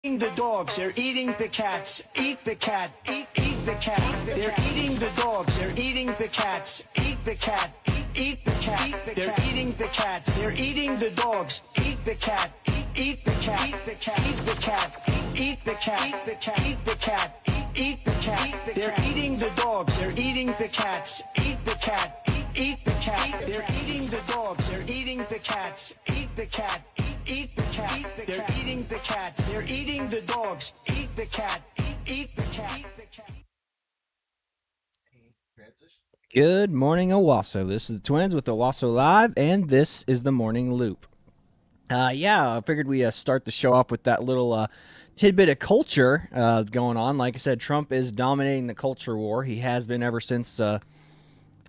Eating the dogs, they're eating the cats. Eat the cat, eat the cat. They're eating the dogs, they're eating the cats. Eat the cat, eat the cat. They're eating the cats, they're eating the dogs. Eat the cat, eat the cat. Eat the cat, eat the cat. Eat the cat, eat the cat. Eat the cat, eat the cat. They're eating the dogs, they're eating the cats. Eat the cat, eat the cat. They're eating the dogs, they're eating the cats. Eat the cat. Eat the cat. They're eating the cats. They're eating the dogs. Eat the cat. Eat the cat. Good morning, Owasso. This is the Twins with Owasso Live, and this is the Morning Loop. I figured we start the show off with that little tidbit of culture going on. Like I said, Trump is dominating the culture war. He has been ever since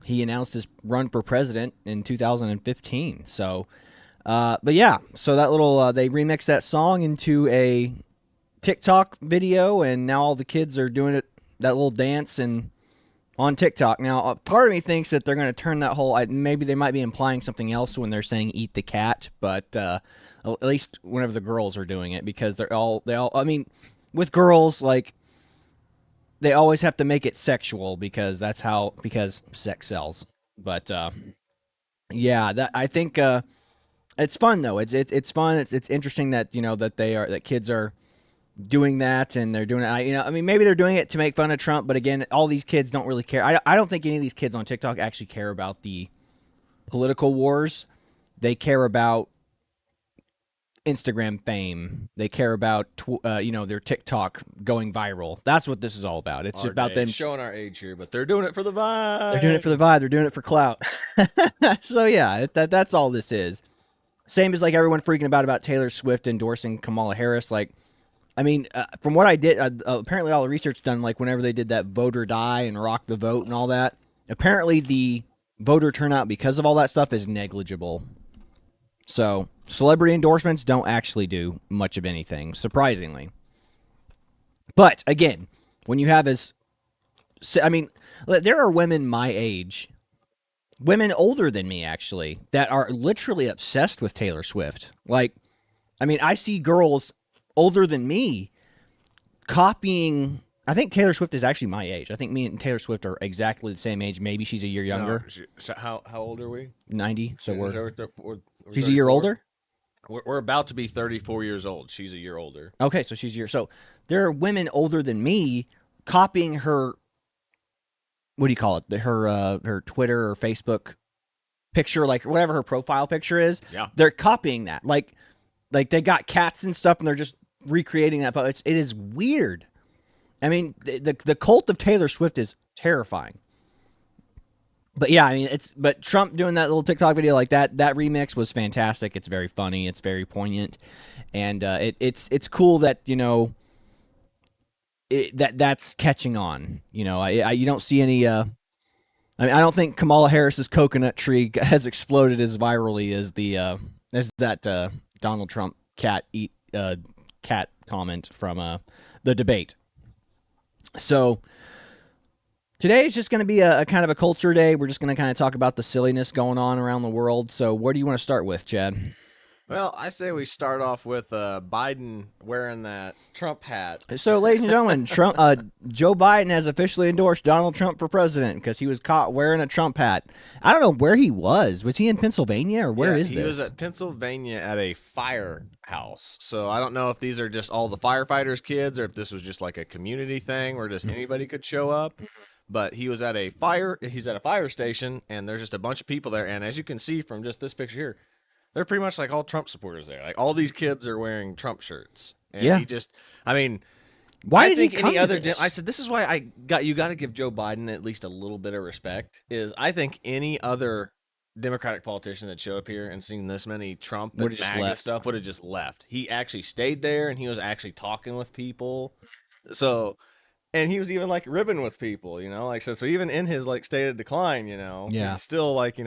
he announced his run for president in 2015. So that little they remixed that song into a TikTok video, and now all the kids are doing it, that little dance and on TikTok. Now, part of me thinks that they're going to turn that whole, maybe they might be implying something else when they're saying eat the cat, but at least whenever the girls are doing it, because with girls, like, they always have to make it sexual because sex sells. But I think it's fun though. It's fun. It's interesting that that kids are doing that, and they're doing it. Maybe they're doing it to make fun of Trump, but again, all these kids don't really care. I don't think any of these kids on TikTok actually care about the political wars. They care about Instagram fame. They care about their TikTok going viral. That's what this is all about. It's about them showing our age here, but they're doing it for the vibe. They're doing it for the vibe. They're doing it for clout. So yeah, that's all this is. Same as like everyone freaking about Taylor Swift endorsing Kamala Harris. Like, from what I did, apparently all the research done, like whenever they did that vote or die and rock the vote and all that, apparently the voter turnout because of all that stuff is negligible. So celebrity endorsements don't actually do much of anything, surprisingly. But again, when you have there are women my age, women older than me actually, that are literally obsessed with Taylor Swift. Like, I see girls older than me copying. I think Taylor Swift is actually my age. I think me and Taylor Swift are exactly the same age. Maybe she's a year younger. No, so how old are we? 90. So we're she's 34? a year older. We're about to be 34 years old. She's a year older. Okay, so she's a year. So there are women older than me copying her. What do you call it? Her Twitter or Facebook picture, like whatever her profile picture is. Yeah, they're copying that. Like they got cats and stuff, and they're just recreating that. But it is weird. The cult of Taylor Swift is terrifying. But yeah, but Trump doing that little TikTok video like that remix was fantastic. It's very funny. It's very poignant, and it's cool that that's catching on. You don't see any. I don't think Kamala Harris's coconut tree has exploded as virally as that Donald Trump cat comment from the debate. So today is just going to be a kind of a culture day. We're just going to kind of talk about the silliness going on around the world. So where do you want to start with, Chad? Well, I say we start off with Biden wearing that Trump hat. So, ladies and gentlemen, Joe Biden has officially endorsed Donald Trump for president because he was caught wearing a Trump hat. I don't know where he was. Was he in Pennsylvania or where is this? He was at Pennsylvania at a firehouse. So I don't know if these are just all the firefighters' kids or if this was just like a community thing where just anybody could show up. But he was at a fire station, and there's just a bunch of people there. And as you can see from just this picture here, they're pretty much like all Trump supporters there. Like all these kids are wearing Trump shirts. And yeah. He just, why I think did any other, I said, this is why you got to give Joe Biden at least a little bit of respect, is I think any other Democratic politician that showed up here and seen this many Trump and MAGA stuff would have just left. He actually stayed there, and he was actually talking with people. So, and he was even like ribbing with people, so even in his like state of decline, he's still like,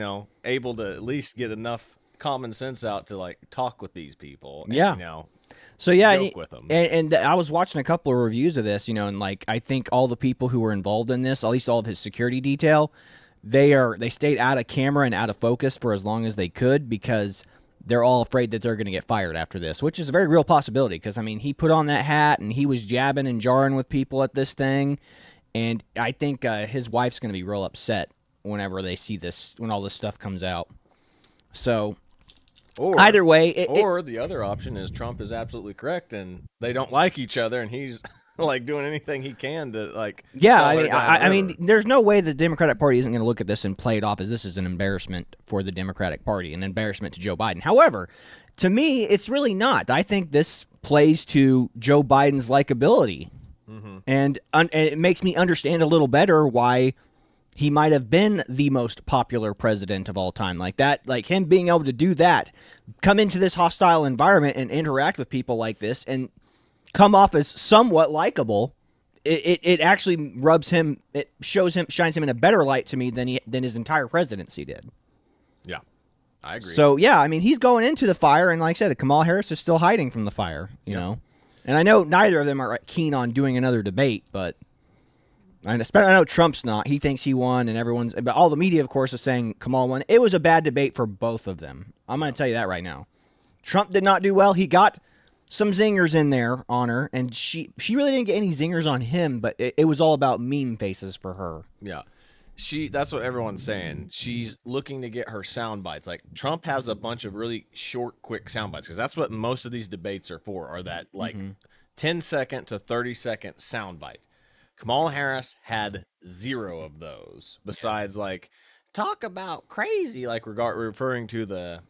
able to at least get enough common sense out to like talk with these people. And, So yeah, joke with them. And I was watching a couple of reviews of this, and like I think all the people who were involved in this, at least all of his security detail, they stayed out of camera and out of focus for as long as they could because they're all afraid that they're going to get fired after this, which is a very real possibility because, I mean, he put on that hat and he was jabbing and jarring with people at this thing. And I think his wife's going to be real upset whenever they see this, when all this stuff comes out. So, either way. The other option is Trump is absolutely correct and they don't like each other and he's like doing anything he can to like. Yeah, I mean, there's no way the Democratic Party isn't going to look at this and play it off as this is an embarrassment for the Democratic Party, an embarrassment to Joe Biden. However, to me, it's really not. I think this plays to Joe Biden's likability, and it makes me understand a little better why he might have been the most popular president of all time. Like that, like him being able to do that, come into this hostile environment and interact with people like this, and come off as somewhat likable, it actually rubs him. It shines him in a better light to me than his entire presidency did. Yeah, I agree. So yeah, I mean, he's going into the fire, and like I said, Kamala Harris is still hiding from the fire. You know, and I know neither of them are keen on doing another debate, but I know Trump's not. He thinks he won, and but all the media, of course, is saying Kamala won. It was a bad debate for both of them. I'm going to tell you that right now. Trump did not do well. He got some zingers in there on her, and she really didn't get any zingers on him, but it was all about meme faces for her. Yeah. That's what everyone's saying. She's looking to get her sound bites. Like Trump has a bunch of really short, quick sound bites because that's what most of these debates are for, are that like 10-second to 30-second sound bite. Kamala Harris had 0 of those besides like talk about crazy, like referring to the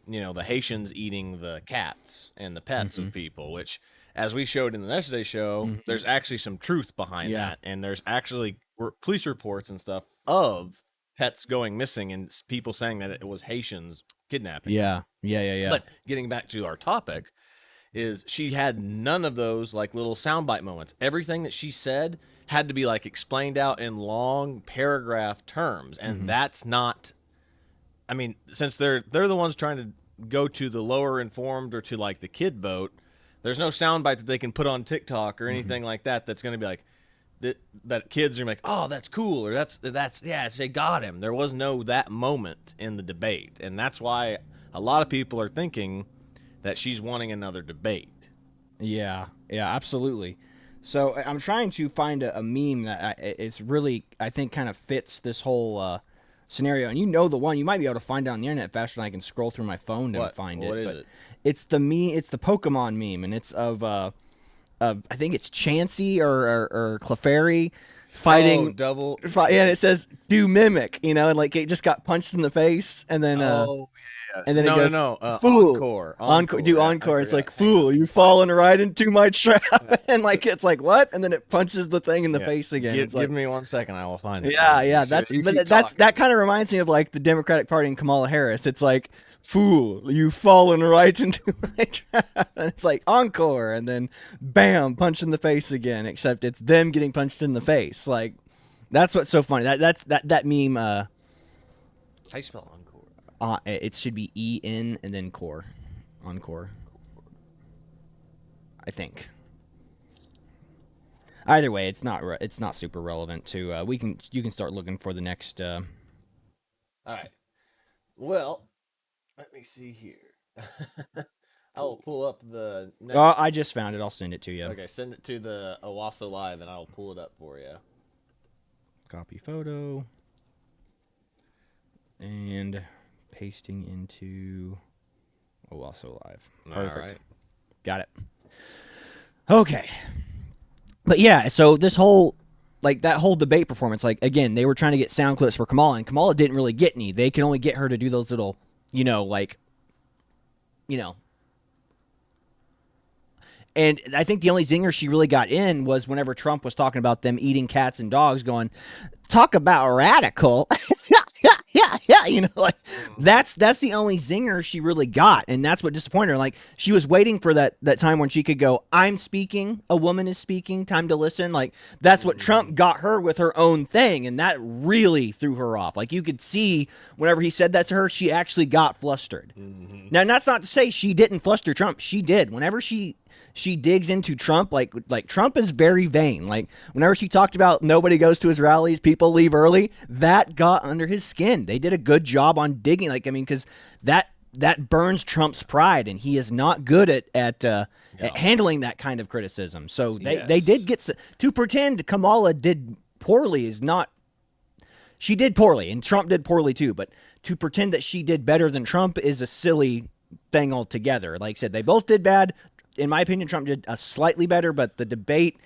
Haitians eating the cats and the pets of people, which, as we showed in the yesterday's show, there's actually some truth behind that, and there's actually police reports and stuff of pets going missing and people saying that it was Haitians kidnapping. Yeah. But getting back to our topic, is she had none of those like little soundbite moments. Everything that she said had to be like explained out in long paragraph terms, and that's not. I mean, since they're the ones trying to go to the lower informed or to like the kid vote, there's no soundbite that they can put on TikTok or anything like that that's going to be like that kids are like, oh, that's cool, or that's yeah, they got him. There was no that moment in the debate, and that's why a lot of people are thinking that she's wanting another debate. Yeah, absolutely. So I'm trying to find a meme that it's really, I think, kind of fits this whole scenario. And the one, you might be able to find it on the internet faster than I can scroll through my phone to find it. What is it? It's the Pokemon meme, and it's of I think it's Chansey or Clefairy fighting. Oh, double. Yeah, and it says, do mimic, and like it just got punched in the face, and then... And then it goes, fool. Encore. It's like, fool, you fallen right into my trap. And like, it's like, what? And then it punches the thing in the face again. Give me 1 second, I will find it. Yeah. That kind of reminds me of like the Democratic Party and Kamala Harris. It's like, fool, you've fallen right into my trap. And it's like, encore. And then, bam, punch in the face again. Except it's them getting punched in the face. Like, that's what's so funny. That meme. How do you spell encore? It should be E-N and then core. Encore. I think. Either way, it's not super relevant to you can start looking for the next All right. Well, let me see here. I will pull up the next... Oh, I just found it. I'll send it to you. Okay, send it to the Owasso Live and I'll pull it up for you. Copy photo. And pasting into Owasso Live. Perfect. All right. Got it. Okay. But yeah, so this whole, like that whole debate performance, like again, they were trying to get sound clips for Kamala, and Kamala didn't really get any. They could only get her to do those little, And I think the only zinger she really got in was whenever Trump was talking about them eating cats and dogs, going, talk about radical. yeah. Like that's the only zinger she really got. And that's what disappointed her. Like she was waiting for that time when she could go, I'm speaking, a woman is speaking, time to listen. Like that's what Trump got her with her own thing. And that really threw her off. Like you could see whenever he said that to her, she actually got flustered. Mm-hmm. Now, that's not to say she didn't fluster Trump. She did. Whenever she digs into Trump, like Trump is very vain. Like whenever she talked about nobody goes to his rallies, people leave early, that got under his skin. They did a good job on digging. Like, I mean, because that that burns Trump's pride, and he is not good at handling that kind of criticism. So they did get to pretend Kamala did poorly is not. She did poorly, and Trump did poorly too. But to pretend that she did better than Trump is a silly thing altogether. Like I said, they both did bad. In my opinion, Trump did slightly better, but the debate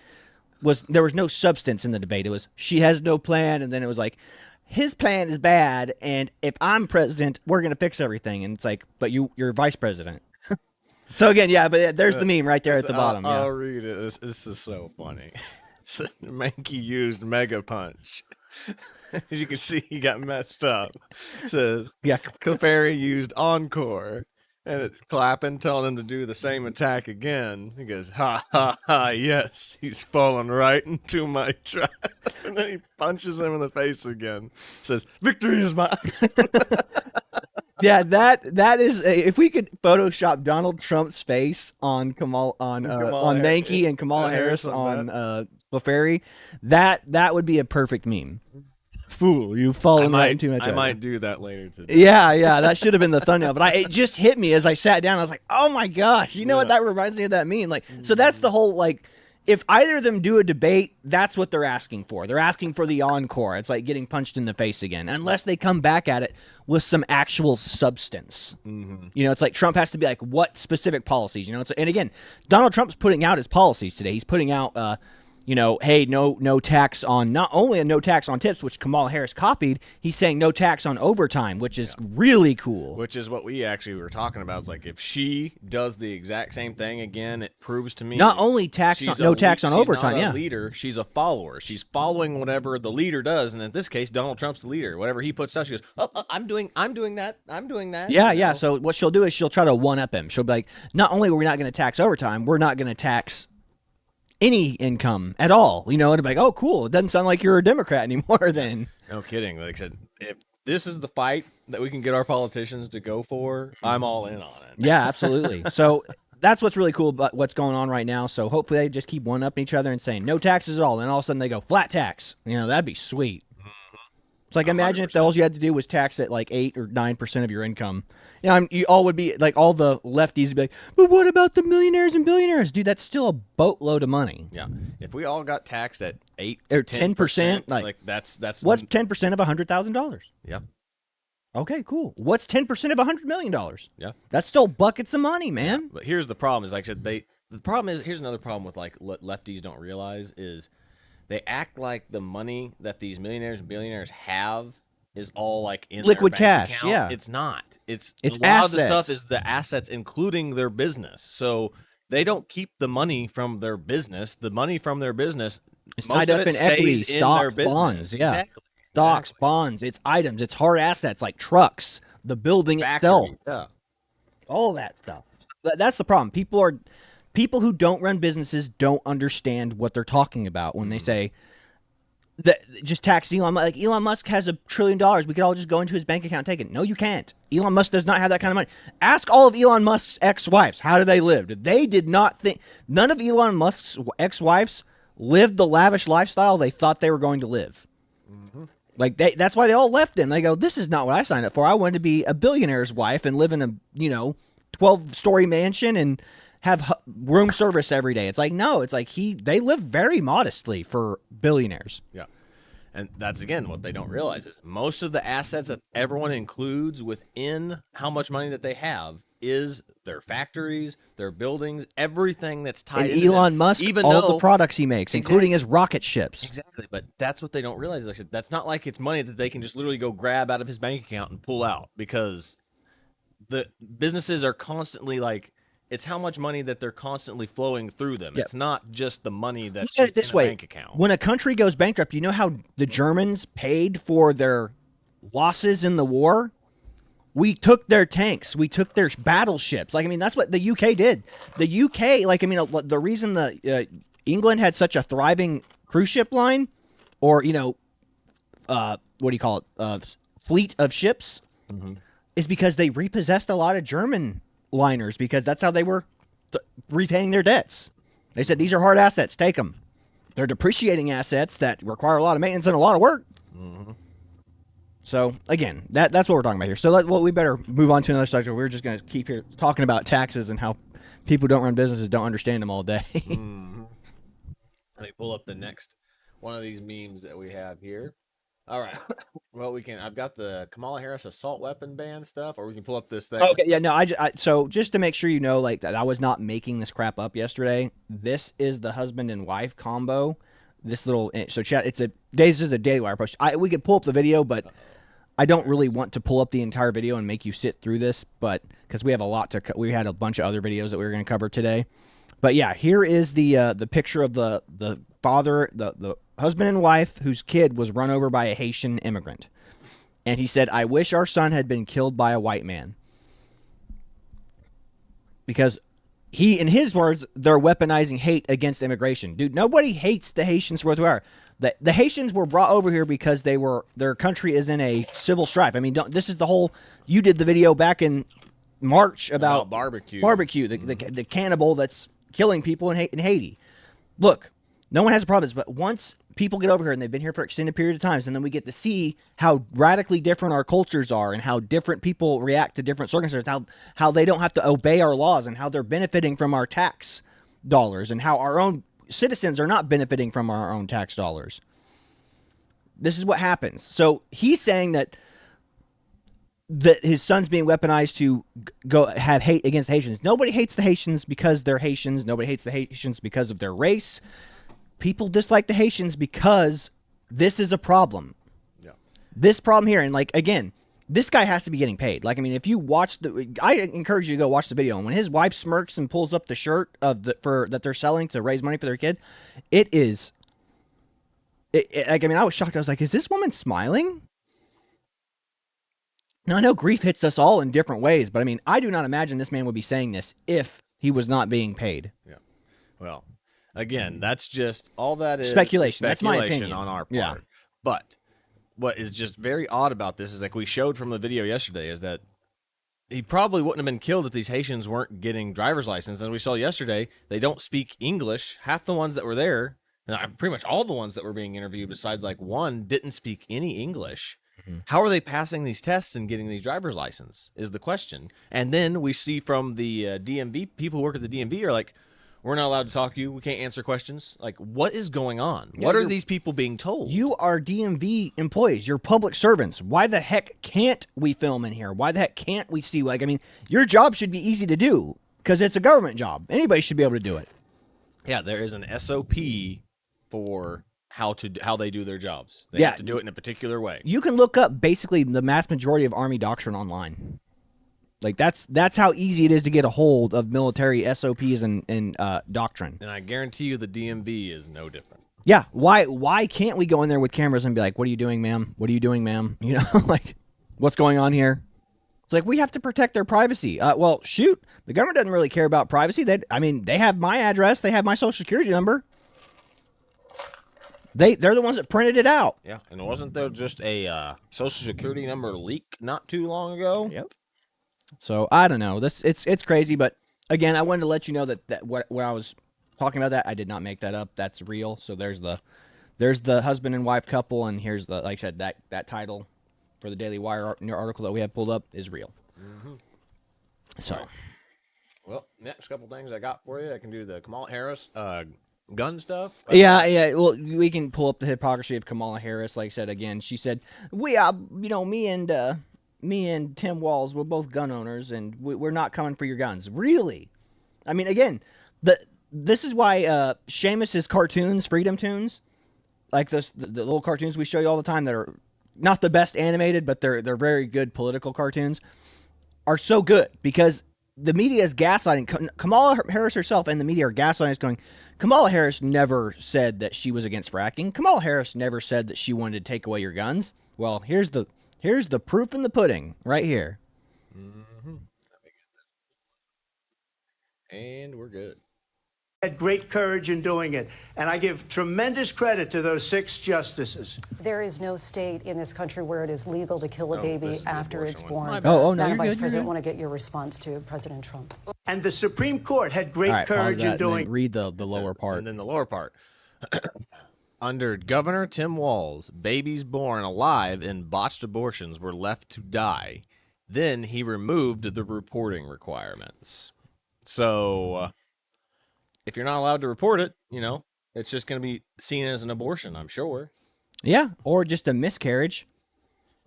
there was no substance in the debate. It was she has no plan, and then it was like his plan is bad, and if I'm president, we're gonna fix everything. And it's like, but you're vice president. So again, yeah, but there's the meme right there at the bottom. I'll read it. This is so funny. Mankey used Mega Punch. As you can see, he got messed up. It says, Clefairy used Encore. And it's clapping, telling him to do the same attack again. He goes, ha, ha, ha, yes, he's fallen right into my trap. And then he punches him in the face again. Says, victory is mine. Yeah, that is if we could Photoshop Donald Trump's face on Mankey and Kamala Harris on Clefairy, that would be a perfect meme. Fool, you've fallen right into my trap. I might do that later today. Yeah, that should have been the thumbnail. But it just hit me as I sat down. I was like, oh my gosh, you know what? That reminds me of that meme. Like, so that's the whole, like, if either of them do a debate, that's what they're asking for. They're asking for the encore. It's like getting punched in the face again, unless they come back at it with some actual substance. Mm-hmm. You know, it's like Trump has to be like, what specific policies? You know, and again, Donald Trump's putting out his policies today. He's putting out, hey, no tax on, not only a no tax on tips, which Kamala Harris copied, he's saying no tax on overtime, which is really cool. Which is what we actually were talking about. It's like if she does the exact same thing again, it proves to me not only no tax on overtime, she's not a leader, she's a follower. She's following whatever the leader does, and in this case, Donald Trump's the leader. Whatever he puts out, she goes, I'm doing that. Yeah. So what she'll do is she'll try to one-up him. She'll be like, not only are we not going to tax overtime, we're not going to tax any income at all, and be like, oh, cool. It doesn't sound like you're a Democrat anymore then. No kidding. Like I said, if this is the fight that we can get our politicians to go for, I'm all in on it. Yeah, absolutely. So that's what's really cool about what's going on right now. So hopefully they just keep one-upping each other and saying no taxes at all. Then all of a sudden they go flat tax. That'd be sweet. It's like, imagine 100%. If all you had to do was tax at like 8 or 9% of your income. You all would be like, all the lefties would be like, but what about the millionaires and billionaires? Dude, that's still a boatload of money. Yeah. If we all got taxed at 8 or 10%, like that's what's 10% of $100,000? Yeah. Okay, cool. What's 10% of $100 million? Yeah. That's still buckets of money, man. Yeah. But here's the problem is, like I said, the problem is, here's another problem with like what lefties don't realize is they act like the money that these millionaires and billionaires have is all like in liquid their cash. account. Yeah, it's not. It's a lot assets. Of the stuff is the assets, including their business. So they don't keep the money from their business. The money from their business is tied up in equity, stocks, bonds. Yeah, exactly. Stocks, bonds. It's items. It's hard assets like trucks, the building itself. Yeah, all that stuff. That's the problem. People who don't run businesses don't understand what they're talking about when they say that just tax Elon. Like, Elon Musk has $1 trillion. We could all just go into his bank account and take it. No, you can't. Elon Musk does not have that kind of money. Ask all of Elon Musk's ex-wives. How do they live? They did not think. None of Elon Musk's ex-wives lived the lavish lifestyle they thought they were going to live. Mm-hmm. Like that's why they all left him. They go, this is not what I signed up for. I wanted to be a billionaire's wife and live in a 12-story mansion and have room service every day. It's like, no, it's like they live very modestly for billionaires. Yeah. And that's, again, what they don't realize is most of the assets that everyone includes within how much money that they have is their factories, their buildings, everything that's tied into Elon Musk, even all the products he makes, including his rocket ships. Exactly. But that's what they don't realize. Like I said, that's not like it's money that they can just literally go grab out of his bank account and pull out, because the businesses are constantly like, it's how much money that they're constantly flowing through them. Yep. It's not just the money that's in a bank account. When a country goes bankrupt, you know how the Germans paid for their losses in the war? We took their tanks. We took their battleships. Like, I mean, that's what the UK did. The UK, like, I mean, the reason England had such a thriving cruise ship line, or, what do you call it, fleet of ships, is because they repossessed a lot of German liners, because that's how they were repaying their debts. They said, these are hard assets, take them. They're depreciating assets that require a lot of maintenance and a lot of work. Mm-hmm. So again, that's what we're talking about here. So we better move on to another subject. We're just going to keep here talking about taxes and how people who don't run businesses don't understand them all day. Mm-hmm. Let me pull up the next one of these memes that we have here. All right. Well, I've got the Kamala Harris assault weapon ban stuff, or we can pull up this thing. Okay, yeah, no, so just to make sure you know, like, that I was not making this crap up yesterday. This is the husband and wife combo. This little, so chat, this is a Daily Wire post. We could pull up the video, but I don't really want to pull up the entire video and make you sit through this, but because we have a lot to, we had a bunch of other videos that we were going to cover today. But yeah, here is the picture of the father, the husband and wife whose kid was run over by a Haitian immigrant. And he said, "I wish our son had been killed by a white man." Because in his words, they're weaponizing hate against immigration. Dude, nobody hates the Haitians for what they are. The Haitians were brought over here because their country is in a civil strife. I mean, this is the whole, you did the video back in March about barbecue. The cannibal that's killing people in Haiti. Look, no one has a problem with this, but once people get over here and they've been here for extended period of times, and then we get to see how radically different our cultures are and how different people react to different circumstances, how they don't have to obey our laws and how they're benefiting from our tax dollars and how our own citizens are not benefiting from our own tax dollars. This is what happens. So he's saying that his son's being weaponized to go have hate against Haitians. Nobody hates the Haitians because they're Haitians. Nobody hates the Haitians because of their race. People dislike the Haitians because this is a problem. Yeah. This problem here, and like, again, this guy has to be getting paid. Like, I mean, if you watch I encourage you to go watch the video. And when his wife smirks and pulls up the shirt that they're selling to raise money for their kid, like, I mean, I was shocked. I was like, is this woman smiling? Now, I know grief hits us all in different ways, but I mean, I do not imagine this man would be saying this if he was not being paid. Yeah. Well, again, that's just all that is speculation. That's my opinion on our part. Yeah. But what is just very odd about this is, like we showed from the video yesterday, is that he probably wouldn't have been killed if these Haitians weren't getting driver's license. As we saw yesterday, they don't speak English. Half the ones that were there, pretty much all the ones that were being interviewed, besides like one, didn't speak any English. How are they passing these tests and getting these driver's license is the question. And then we see from the DMV, people who work at the DMV are like, we're not allowed to talk to you. We can't answer questions. Like, what is going on? What are these people being told? You are DMV employees. You're public servants. Why the heck can't we film in here? Why the heck can't we see? Like, I mean, your job should be easy to do because it's a government job. Anybody should be able to do it. Yeah, there is an SOP for how they do their jobs. They have to do it in a particular way. You can look up basically the mass majority of Army doctrine online. Like, that's how easy it is to get a hold of military SOPs and doctrine. And I guarantee you the DMV is no different. Yeah. Why can't we go in there with cameras and be like, what are you doing, ma'am? What are you doing, ma'am? You know, like, what's going on here? It's like, we have to protect their privacy. Well, shoot. The government doesn't really care about privacy. They have my address. They have my social security number. They're the ones that printed it out. Yeah. And wasn't there just a social security number leak not too long ago? Yep. So I don't know. It's crazy, but again, I wanted to let you know that when I was talking about that, I did not make that up. That's real. So there's the husband and wife couple, and here's the, like I said, that title for the Daily Wire article that we have pulled up is real. Mm-hmm. So, well, next couple things I got for you, I can do the Kamala Harris gun stuff. Yeah. Well, we can pull up the hypocrisy of Kamala Harris. Like I said, again, she said, me and Tim Walz, we're both gun owners, and we're not coming for your guns. Really? I mean, again, this is why Seamus's cartoons, Freedom Tunes, like the little cartoons we show you all the time that are not the best animated, but they're very good political cartoons, are so good because the media is gaslighting. Kamala Harris herself and the media are gaslighting us, going, Kamala Harris never said that she was against fracking. Kamala Harris never said that she wanted to take away your guns. Well, here's the proof in the pudding right here. Mm-hmm. And we're good. Had great courage in doing it, and I give tremendous credit to those 6 justices. There is no state in this country where it is legal to kill a baby after it's born. No, Madam Vice good, President, I want to get your response to President Trump. And the Supreme Court had great courage in doing. Read the lower part. And then the lower part. Under Governor Tim Walz, babies born alive in botched abortions were left to die. Then he removed the reporting requirements. So if you're not allowed to report it, it's just going to be seen as an abortion, I'm sure. Yeah, or just a miscarriage.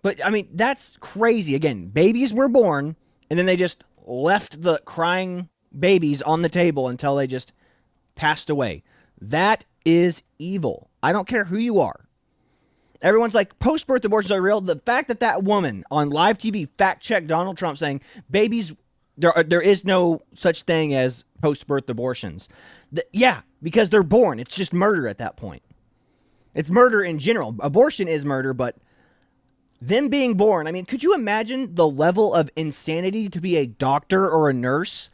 But, I mean, that's crazy. Again, babies were born, and then they just left the crying babies on the table until they just passed away. That is evil. I don't care who you are. Everyone's like, post-birth abortions are real. The fact that that woman on live TV fact-checked Donald Trump saying babies, there is no such thing as post-birth abortions. Yeah, because they're born. It's just murder at that point. It's murder in general. Abortion is murder, but them being born, I mean, could you imagine the level of insanity to be a doctor or a nurse,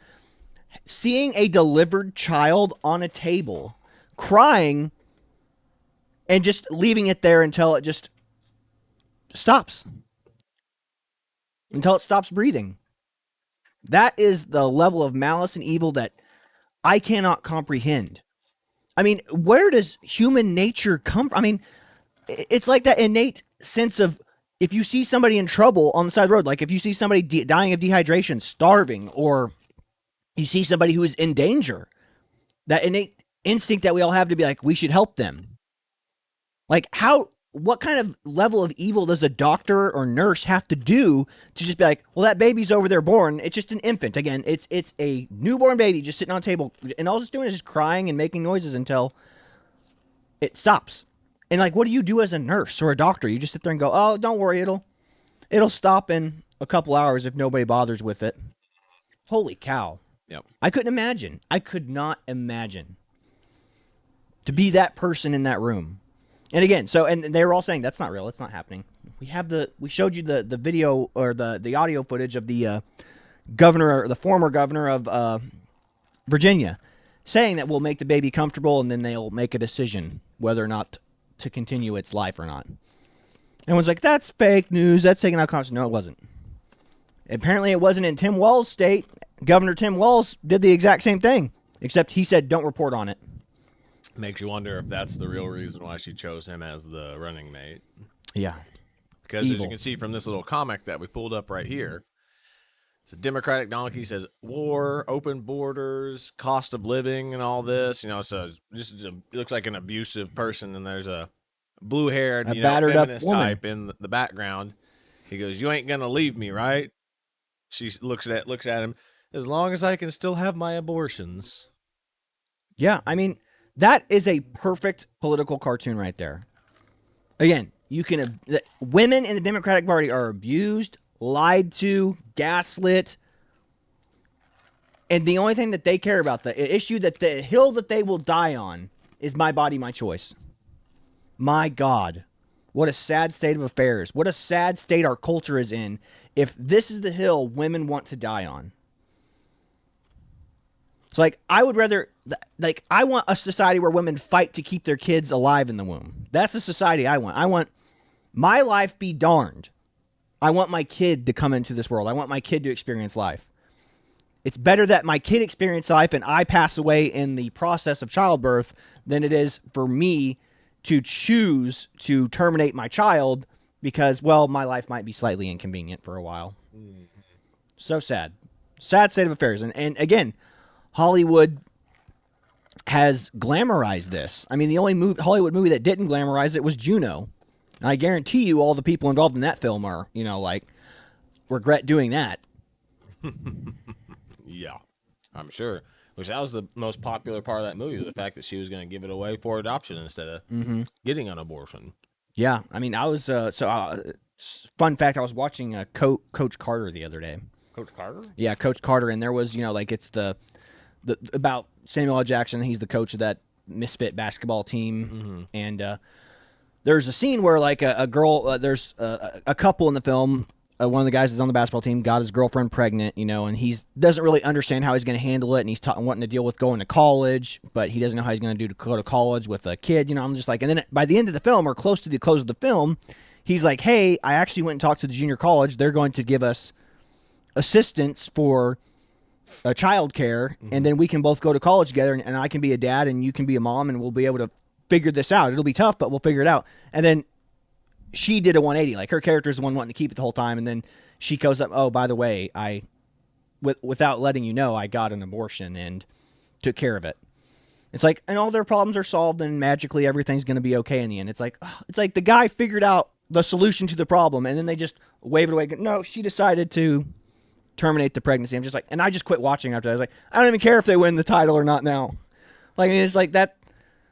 seeing a delivered child on a table, crying, and just leaving it there until it just stops, until it stops breathing? That is the level of malice and evil that I cannot comprehend. I mean, where does human nature come from? I mean, it's like that innate sense of, if you see somebody in trouble on the side of the road, like if you see somebody dying of dehydration, starving, or you see somebody who is in danger, that innate instinct that we all have to be like, we should help them. Like, what kind of level of evil does a doctor or nurse have to do to just be like, well, that baby's over there born. It's just an infant. Again, it's a newborn baby just sitting on a table, and all it's doing is just crying and making noises until it stops. And like, what do you do as a nurse or a doctor? You just sit there and go, oh, don't worry, it'll stop in a couple hours if nobody bothers with it. Holy cow. Yep. I couldn't imagine. I could not imagine to be that person in that room. And again, and they were all saying that's not real, it's not happening. We showed you the video or the audio footage of the governor, or the former governor of Virginia, saying that we'll make the baby comfortable and then they'll make a decision whether or not to continue its life or not. Everyone's like, that's fake news. That's taking out context. No, it wasn't. Apparently, it wasn't in Tim Walz's state. Governor Tim Walz did the exact same thing, except he said, don't report on it. Makes you wonder if that's the real reason why she chose him as the running mate. Yeah. Because as you can see from this little comic that we pulled up right here, it's a Democratic donkey, says war, open borders, cost of living, and all this. So it looks like an abusive person, and there's a blue-haired, battered up feminist woman type in the background. He goes, "You ain't gonna leave me, right?" She looks at him. As long as I can still have my abortions. Yeah, I mean, that is a perfect political cartoon right there. Again, women in the Democratic Party are abused, lied to, gaslit, and the only thing that they care about, the issue, that the hill that they will die on, is my body, my choice. My God, what a sad state of affairs. What a sad state our culture is in if this is the hill women want to die on. It's like, I would rather, I want a society where women fight to keep their kids alive in the womb. That's the society I want. I want my life be darned. I want my kid to come into this world. I want my kid to experience life. It's better that my kid experience life and I pass away in the process of childbirth than it is for me to choose to terminate my child because, well, my life might be slightly inconvenient for a while. So sad. Sad state of affairs. And again, Hollywood has glamorized this. I mean, the only Hollywood movie that didn't glamorize it was Juno. And I guarantee you all the people involved in that film are, regret doing that. Yeah, I'm sure. Which that was the most popular part of that movie, was the fact that she was going to give it away for adoption instead of getting an abortion. Yeah, I mean, I was, fun fact, I was watching Coach Carter the other day. Coach Carter? Yeah, Coach Carter, and there was, it's the about Samuel L. Jackson. He's the coach of that misfit basketball team, and there's a scene where a girl, there's a couple in the film. One of the guys that's on the basketball team got his girlfriend pregnant, and he doesn't really understand how he's going to handle it, and he's wanting to deal with going to college, but he doesn't know how he's going to do to go to college with a kid. I'm just like, and then by the end of the film, or close to the close of the film, he's like, hey, I actually went and talked to the junior college. They're going to give us assistance for child care, and then we can both go to college together, and I can be a dad, and you can be a mom, and we'll be able to figure this out. It'll be tough, but we'll figure it out. And then she did a 180. Like, her character's the one wanting to keep it the whole time, and then she goes up, oh, by the way, without letting you know, I got an abortion and took care of it. It's like, and all their problems are solved, and magically everything's going to be okay in the end. It's like the guy figured out the solution to the problem, and then they just wave it away. No, she decided to terminate the pregnancy. I'm just like, and I just quit watching after that. I was like, I don't even care if they win the title or not now. Like, I mean, it's like that,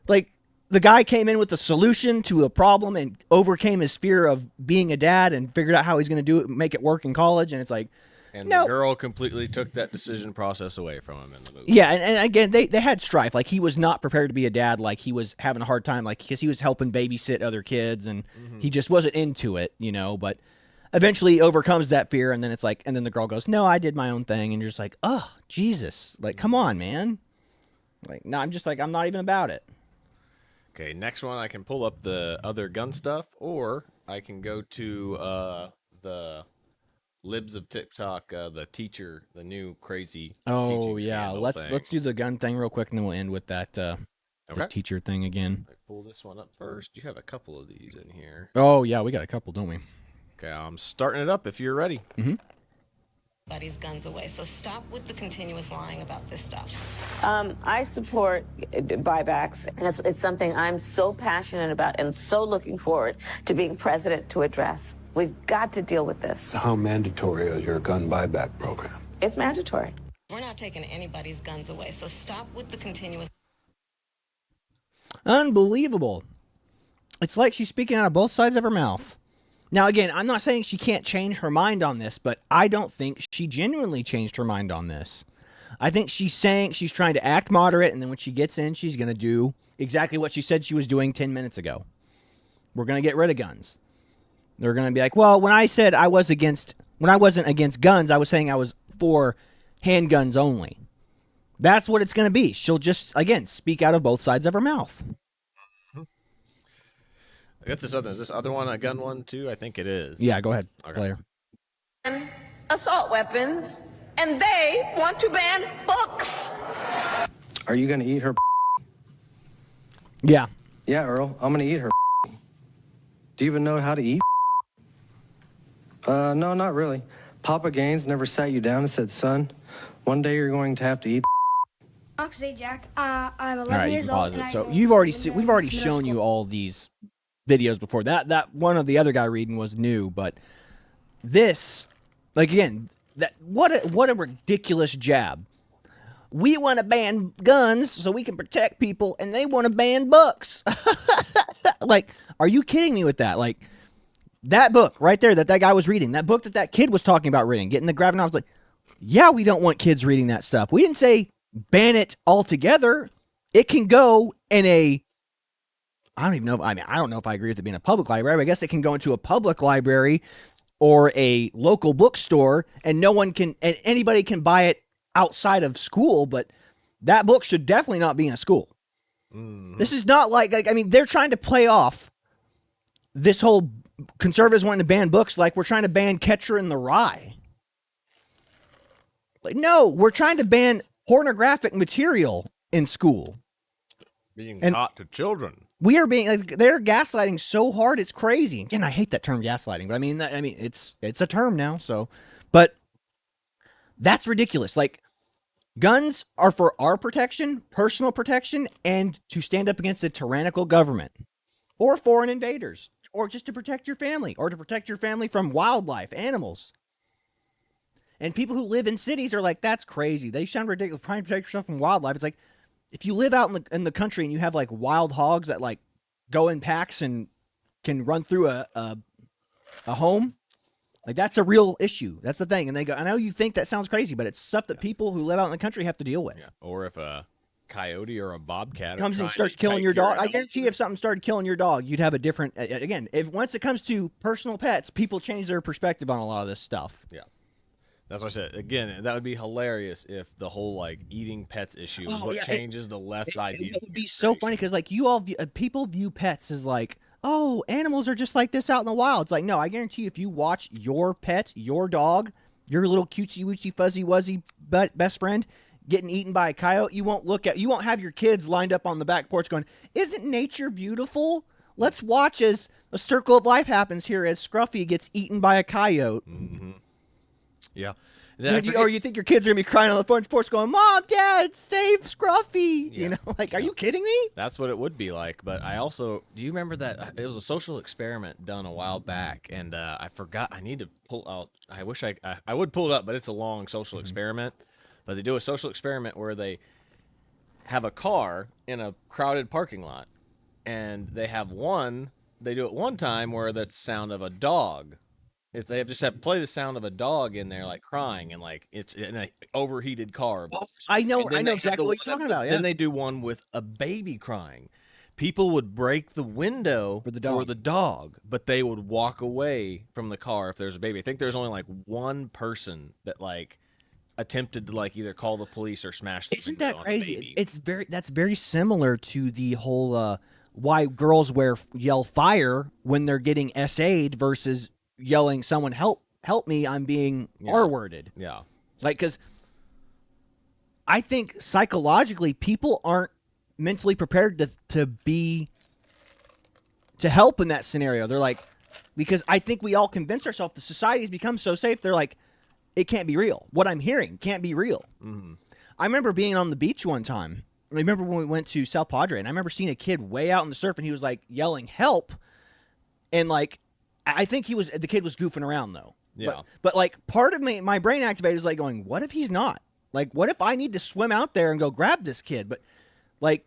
like, the guy came in with a solution to a problem and overcame his fear of being a dad and figured out how he's going to do it, make it work in college, and it's like, and the girl completely took that decision process away from him in the movie. Yeah, and again, they had strife. Like, he was not prepared to be a dad. Like, he was having a hard time, like, because he was helping babysit other kids, and he just wasn't into it, you know. But eventually he overcomes that fear, and then it's like, and then the girl goes, no, I did my own thing. And you're just like, oh, Jesus. Like, come on, man. Like, no, I'm just like, I'm not even about it. Okay, next one, I can pull up the other gun stuff, or I can go to the libs of TikTok, the teacher, the new crazy. Oh yeah, let's do the gun thing real quick, and then we'll end with that the teacher thing again. I pull this one up first. You have a couple of these in here. Oh yeah, we got a couple, don't we? Okay, I'm starting it up if you're ready. Mm-hmm. Buddy's guns away. So stop with the continuous lying about this stuff. I support buybacks, and it's something I'm so passionate about and so looking forward to being president to address. We've got to deal with this. How mandatory is your gun buyback program? It's mandatory. We're not taking anybody's guns away. So stop with the continuous. Unbelievable. It's like she's speaking out of both sides of her mouth. Now, again, I'm not saying she can't change her mind on this, but I don't think she genuinely changed her mind on this. I think she's saying she's trying to act moderate, and then when she gets in, she's going to do exactly what she said she was doing 10 minutes ago. We're going to get rid of guns. They're going to be like, well, when I said when I wasn't against guns, I was saying I was for handguns only. That's what it's going to be. She'll just, again, speak out of both sides of her mouth. I guess is this other one a gun one too? I think it is. Yeah, go ahead, okay. Player. Assault weapons, and they want to ban books. Are you going to eat her? Yeah. Yeah, Earl, I'm going to eat her. Do you even know how to eat? No, not really. Papa Gaines never sat you down and said, son, one day you're going to have to eat. Say, Jack, I'm 11 all right, years you can pause old. it. So we've already shown you all these videos before. That one of the other guy reading was new, but this, like, again, that what a ridiculous jab. We want to ban guns so we can protect people, and they want to ban books. Like, are you kidding me with that? Like, that book right there that guy was reading, that book that kid was talking about reading, getting the graphic novels, like, yeah, we don't want kids reading that stuff. We didn't say ban it altogether. It can go in I don't know if I agree with it being a public library, but I guess it can go into a public library or a local bookstore, and anybody can buy it outside of school, but that book should definitely not be in a school. Mm-hmm. This is not like, they're trying to play off this whole conservatives wanting to ban books like we're trying to ban Catcher in the Rye. Like, no, we're trying to ban pornographic material in school. Being taught to children. We are being, like, they're gaslighting so hard, it's crazy. Again, I hate that term gaslighting, but it's a term now, so. But that's ridiculous. Like, guns are for our protection, personal protection, and to stand up against a tyrannical government or foreign invaders, or just to protect your family, or to protect your family from wildlife, animals. And people who live in cities are like, that's crazy. They sound ridiculous. Trying to protect yourself from wildlife. It's like, if you live out in the country and you have, like, wild hogs that, like, go in packs and can run through a home, like, that's a real issue. That's the thing. And they go, I know you think that sounds crazy, but it's stuff that people who live out in the country have to deal with. Yeah. Or if a coyote or a bobcat starts killing your dog, I guarantee if something started killing your dog, you'd have a different. Again, once it comes to personal pets, people change their perspective on a lot of this stuff. Yeah. That's what I said. Again, that would be hilarious if the whole, like, eating pets issue is what changes the left side. It would be so funny because, like, people view pets as like, oh, animals are just like this out in the wild. It's like, no, I guarantee you, if you watch your pet, your dog, your little cutesy wootsy fuzzy wuzzy best friend, getting eaten by a coyote, you won't have your kids lined up on the back porch going, "Isn't nature beautiful? Let's watch as a circle of life happens here as Scruffy gets eaten by a coyote." Mm-hmm. Yeah. Or you think your kids are going to be crying on the front porch going, "Mom, Dad, save Scruffy." Yeah. You know, like, are you kidding me? That's what it would be like. But I also, do you remember that it was a social experiment done a while back, and I forgot. I need to pull out. I wish I would pull it up, but it's a long social experiment. But they do a social experiment where they have a car in a crowded parking lot, and they do it one time where that's the sound of a dog. If they just have play the sound of a dog in there, like crying, and like it's in an overheated car. I know exactly what you're talking about. Yeah. Then they do one with a baby crying. People would break the window for the dog, but they would walk away from the car if there's a baby. I think there's only like one person that like attempted to like either call the police or smash the Isn't window that on crazy? the baby. That's very similar to the whole why girls yell fire when they're getting SA'd versus yelling someone help me, I'm being R-worded. Yeah. Like, because I think psychologically people aren't mentally prepared to help in that scenario. They're like, because I think we all convince ourselves the society has become so safe, they're like, it can't be real. What I'm hearing can't be real. Mm-hmm. I remember being on the beach one time. I remember when we went to South Padre, and I remember seeing a kid way out in the surf, and he was like yelling help, and like I think the kid was goofing around though. Yeah. But like part of me, my brain activated is like going, what if he's not? Like, what if I need to swim out there and go grab this kid? But like,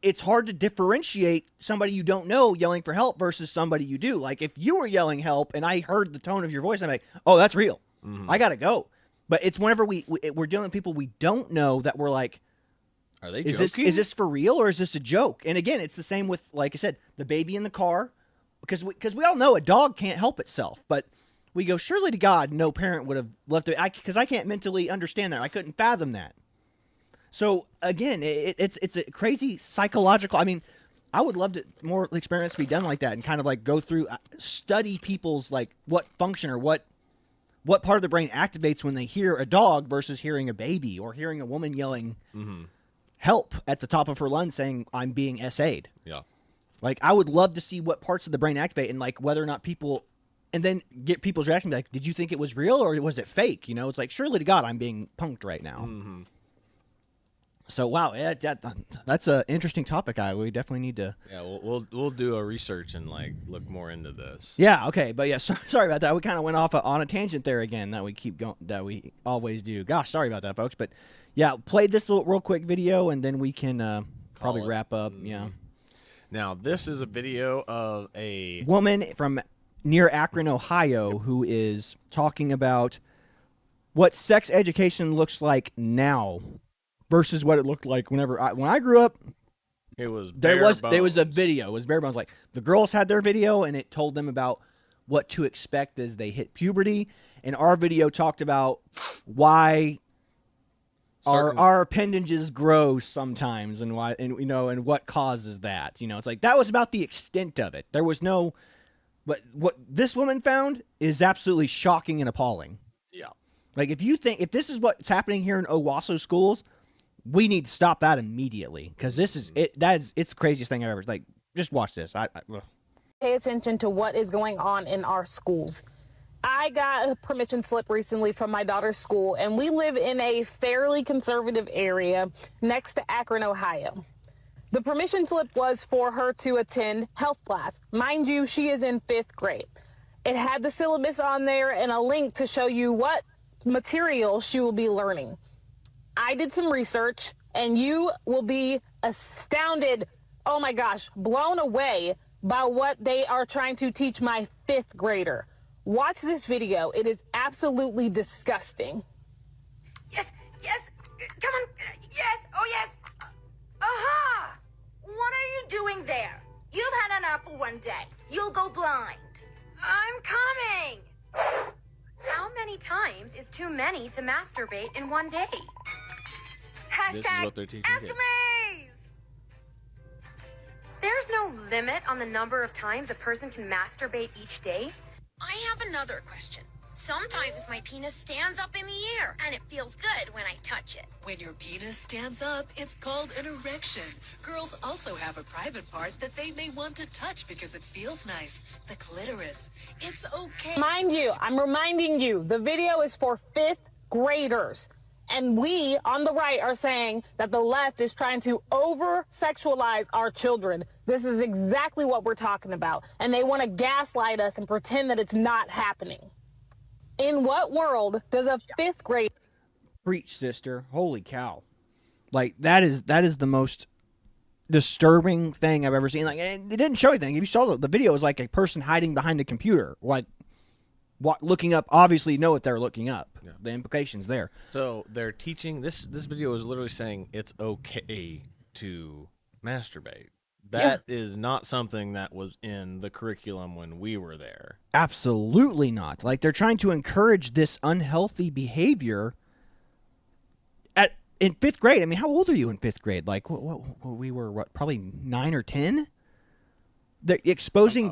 it's hard to differentiate somebody you don't know yelling for help versus somebody you do. Like, if you were yelling help and I heard the tone of your voice, I'm like, oh, that's real. Mm-hmm. I gotta go. But it's whenever we're dealing with people we don't know that we're like, are they joking? Is this for real or is this a joke? And again, it's the same with, like I said, the baby in the car. Because we all know a dog can't help itself, but we go, surely to God, no parent would have left it. Because I can't mentally understand that. I couldn't fathom that. So again, it's a crazy psychological. I mean, I would love to more experiments be done like that and kind of like go through, study people's like what function or what part of the brain activates when they hear a dog versus hearing a baby or hearing a woman yelling help at the top of her lungs saying, "I'm being SA'd." Yeah. Like, I would love to see what parts of the brain activate and, like, whether or not people – and then get people's reaction. Like, did you think it was real or was it fake? You know, it's like, surely to God, I'm being punked right now. Mm-hmm. So, wow, that's an interesting topic. We definitely need to – Yeah, we'll do a research and, like, look more into this. Yeah, okay. But, yeah, sorry about that. We kind of went off on a tangent there again that we keep going – that we always do. Gosh, sorry about that, folks. But, yeah, play this little real quick video and then we can probably wrap up. Yeah. Now, this is a video of a woman from near Akron, Ohio, who is talking about what sex education looks like now versus what it looked like when I grew up. It was there was a video. It was bare bones. Like, the girls had their video, and it told them about what to expect as they hit puberty. And our video talked about why our appendages grow sometimes and why, and and what causes that. You know, it's like that was about the extent of it. There was no, but what this woman found is absolutely shocking and appalling. Yeah. Like, if this is what's happening here in Owasso schools, we need to stop that immediately, because this is it. It's the craziest thing I've ever. Like, just watch this. Pay attention to what is going on in our schools. I got a permission slip recently from my daughter's school, and we live in a fairly conservative area next to Akron, Ohio. The permission slip was for her to attend health class. Mind you, she is in 5th grade. It had the syllabus on there and a link to show you what material she will be learning. I did some research, and you will be astounded, oh my gosh, blown away by what they are trying to teach my 5th grader. Watch this video. It is absolutely disgusting. Yes, come on, yes, oh yes. Aha! What are you doing there? You've had an apple one day. You'll go blind. I'm coming! How many times is too many to masturbate in one day? This is what they're teaching kids. There's no limit on the number of times a person can masturbate each day. I have another question. Sometimes my penis stands up in the air, and it feels good when I touch it. When your penis stands up, it's called an erection. Girls also have a private part that they may want to touch because it feels nice. The clitoris. It's okay. Mind you, I'm reminding you, the video is for 5th graders. And we, on the right, are saying that the left is trying to over-sexualize our children. This is exactly what we're talking about. And they want to gaslight us and pretend that it's not happening. In what world does a 5th grade... Preach, sister. Holy cow. Like, that is the most disturbing thing I've ever seen. Like, it didn't show anything. If you saw the video, it was like a person hiding behind a computer. Like, looking up, obviously you know what they're looking up. Yeah. The implications there. So they're teaching, this video is literally saying it's okay to masturbate. That is not something that was in the curriculum when we were there. Absolutely not. Like, they're trying to encourage this unhealthy behavior in 5th grade. I mean, how old are you in 5th grade? Like, we were probably 9 or 10? They're exposing...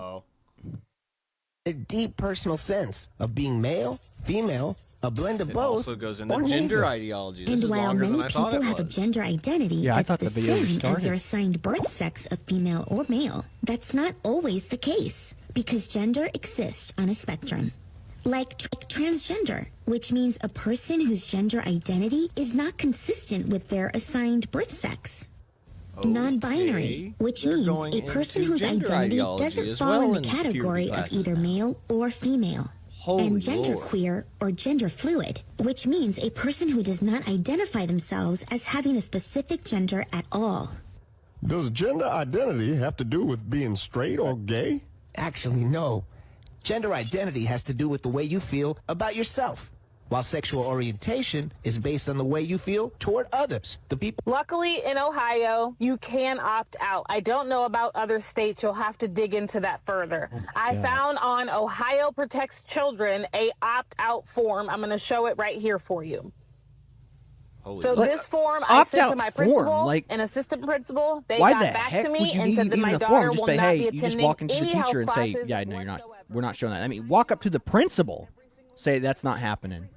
A deep personal sense of being male, female, a blend of both. Also goes into gender ideology. This and while many people have a gender identity that's the same as their assigned birth sex of female or male, that's not always the case, because gender exists on a spectrum. Like transgender, which means a person whose gender identity is not consistent with their assigned birth sex. Okay. Non-binary, which means a person whose identity doesn't fall in the category of either male or female. And genderqueer or gender fluid, which means a person who does not identify themselves as having a specific gender at all. Does gender identity have to do with being straight or gay? Actually, no. Gender identity has to do with the way you feel about yourself, while sexual orientation is based on the way you feel toward others, the people. Luckily, in Ohio, you can opt out. I don't know about other states. You'll have to dig into that further. I found on Ohio Protects Children a opt-out form. I'm going to show it right here for you. This form I sent to my principal and assistant principal. They got back to me and said that my daughter will not be attending just walk into the any teacher health and say, classes yeah, no, you're not. We're not showing that. I mean, walk up to the principal, say that's not happening.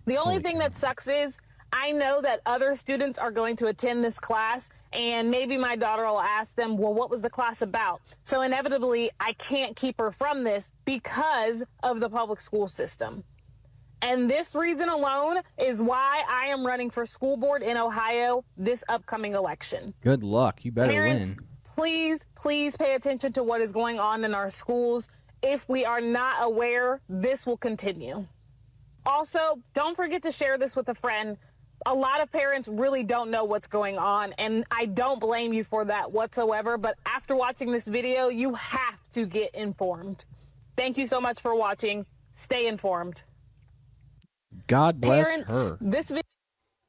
The only thing that sucks is I know that other students are going to attend this class, and maybe my daughter will ask them, well, what was the class about? So inevitably, I can't keep her from this because of the public school system. And this reason alone is why I am running for school board in Ohio this upcoming election. Good luck. You better Parents, win. Please pay attention to what is going on in our schools. If we are not aware, this will continue. Also, don't forget to share this with a friend. A lot of parents really don't know what's going on, and I don't blame you for that whatsoever, but after watching this video, you have to get informed. Thank you so much for watching. Stay informed. God bless Parents, her.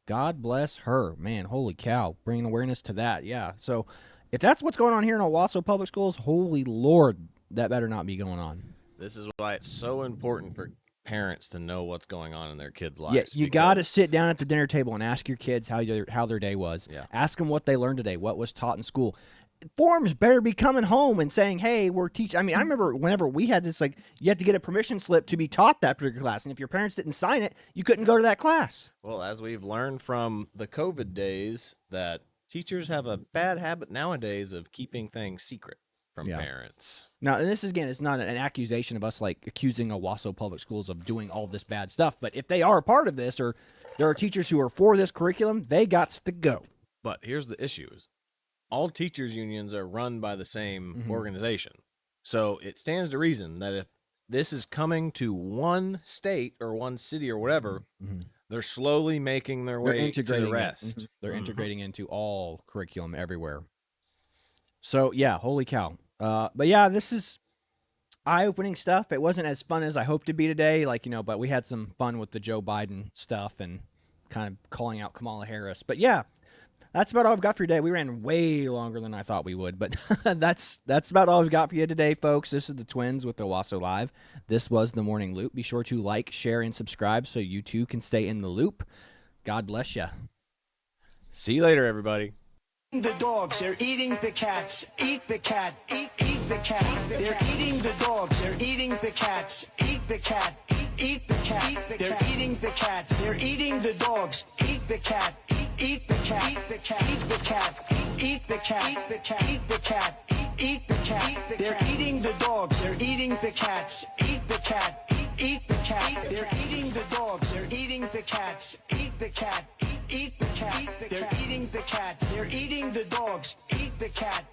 God bless her. Man, holy cow. Bringing awareness to that. Yeah. So if that's what's going on here in Owasso Public Schools, holy Lord, that better not be going on. This is why it's so important for parents to know what's going on in their kids' lives. Yeah, you got to sit down at the dinner table and ask your kids how their day was. Yeah. Ask them what they learned today, what was taught in school. Forms better be coming home and saying, hey, we're teaching. I mean, I remember whenever we had this, like, you had to get a permission slip to be taught that particular class. And if your parents didn't sign it, you couldn't go to that class. Well, as we've learned from the COVID days, that teachers have a bad habit nowadays of keeping things secret from parents. Now, and this, again, is not an accusation of us, like, accusing Owasso Public Schools of doing all this bad stuff. But if they are a part of this, or there are teachers who are for this curriculum, they got to go. But here's the issue. All teachers unions are run by the same organization. So it stands to reason that if this is coming to one state or one city or whatever, they're slowly making their way to the rest. They're integrating into all curriculum everywhere. So, yeah, holy cow. But, yeah, this is eye-opening stuff. It wasn't as fun as I hoped to be today, like, but we had some fun with the Joe Biden stuff and kind of calling out Kamala Harris. But, yeah. That's about all I've got for you today. We ran way longer than I thought we would, but that's about all I've got for you today, folks. This is the Twins with Owasso Live. This was the Morning Loop. Be sure to like, share, and subscribe so you too can stay in the loop. God bless you. See you later, everybody. The dogs, they're eating the cats. Eat the cat. Eat the cat. They're eating the dogs. They're eating the cats. Eat the cat. Eat the cat. They're eating the cats. They're eating the dogs. Eat the cat. Eat the cat. Eat the cat. Eat the cat. Eat the cat. Eat the cat. Eat the cat. Eat the cat. They're eating the dogs. They're eating the cats. Eat the cat. Eat the cat. They're eating the dogs. They're eating the cats. Eat the cat. Eat the cat. They're eating the cats. They're eating the dogs. Eat the cat.